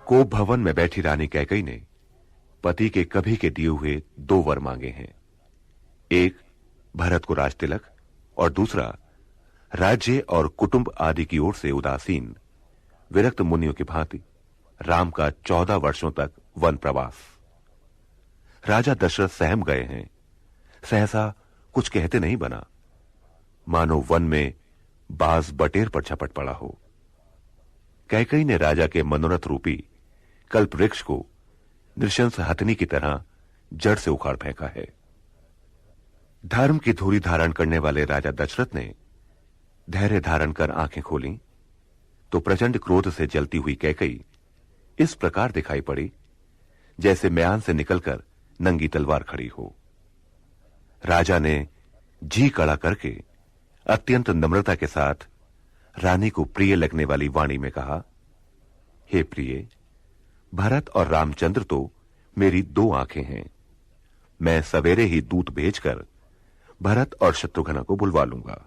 कोप भवन में बैठी रानी कैकई ने पति के कभी के दिए हुए 2 वर मांगे हैं। एक भरत को राजतिलक और दूसरा राज्य और कुटुंब आदि की ओर से उदासीन विरक्त मुनियों की भांति राम का 14 वर्षों तक वन प्रवास। राजा दशरथ सहम गए हैं, सहसा कुछ कहते नहीं बना, मानो वन में बाज बटेर पर झपट पड़ा हो। कैकई ने राजा के मनोरथ रूपी कल्प वृक्ष को नृशंस हथनी की तरह जड़ से उखाड़ फेंका है। धर्म की धूरी धारण करने वाले राजा दशरथ ने धैर्य धारण कर आंखें खोली तो प्रचंड क्रोध से जलती हुई कैकई इस प्रकार दिखाई पड़ी जैसे म्यान से निकलकर नंगी तलवार खड़ी हो। राजा ने जी कड़ा करके अत्यंत नम्रता के साथ रानी को प्रिय लगने वाली वाणी में कहा, हे प्रिय, भरत और रामचंद्र तो मेरी 2 आंखें हैं। मैं सवेरे ही दूत भेजकर भरत और शत्रुघ्न को बुलवा लूंगा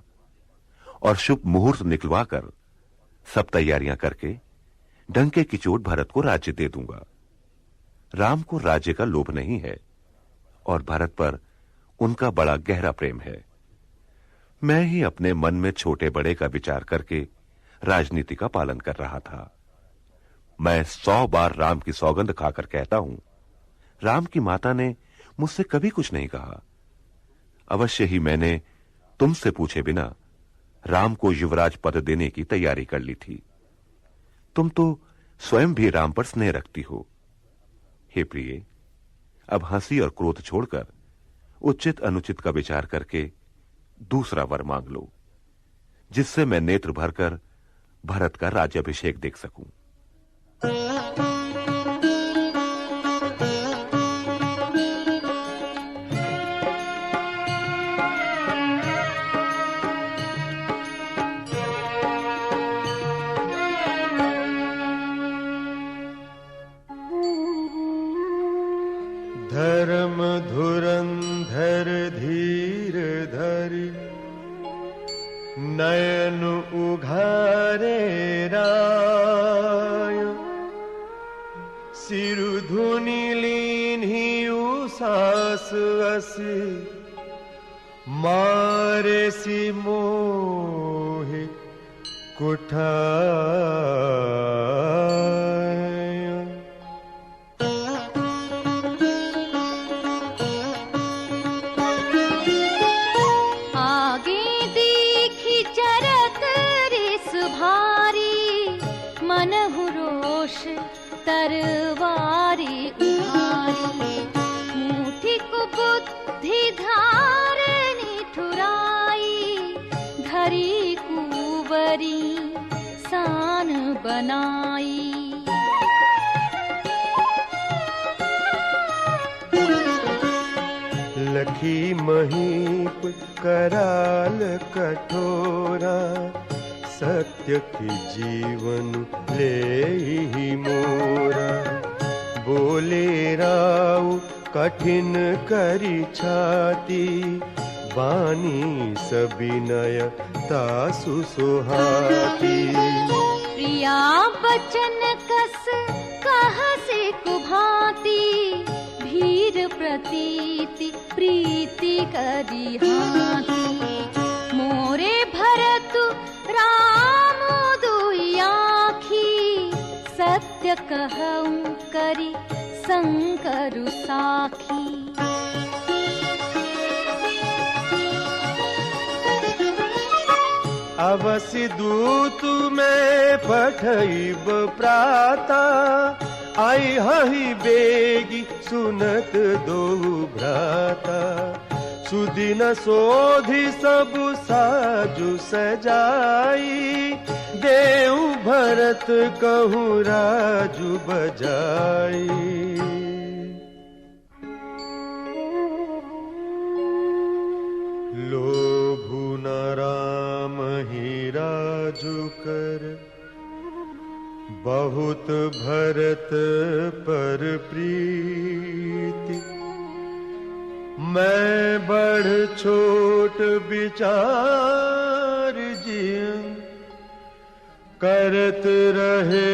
और शुभ मुहूर्त निकलवाकर सब तैयारियां करके डंके की चोट भरत को राज्य दे दूंगा। राम को राज्य का लोभ नहीं है और भरत पर उनका बड़ा गहरा प्रेम है। मैं ही अपने मन में छोटे बड़े का विचार करके राजनीति का पालन कर रहा था। मैं 100 बार राम की सौगंध खाकर कहता हूं, राम की माता ने मुझसे कभी कुछ नहीं कहा। अवश्य ही मैंने तुमसे पूछे बिना राम को युवराज पद देने की तैयारी कर ली थी। तुम तो स्वयं भी राम पर स्नेह रखती हो। हे प्रिय, अब हंसी और क्रोध छोड़कर उचित अनुचित का विचार करके दूसरा वर मांग लो, जिससे मैं नेत्र भरकर भरत का राज्याभिषेक देख सकूं। धर्म धुरंधर धीर धरि नयन उघारे राय, सिरु धुनि लीन्हि उसास असी, मारे सी मोहि कुठाय। तरवारी उहारी, मुठी को बुद्धि धारनी ठुराई, धरी कुंवरी सान बनाई। लखी महीप कराल कठोरा, सत्य की जीवन ले ही मोरा। बोले राव कठिन करी छाती, बानी सबिनय तासु सुहाती। प्रिया बचन कस कह से कुभाती, भीर प्रतीति प्रीति करी हाथी। मोरे भरत राम दुई आँखी, सत्य कहूँ करी शंकर साखी। अवसि दूत में पठइब प्राता, आई हहि बेगी सुनत दो भ्राता। सुदिन सोधि सब साजु सजाई, देव भरत कहूँ राजु बजाई। लोभु न राम ही राजु कर, बहुत भरत पर प्रीति। मैं बढ़ छोट विचार जिय, करत रहे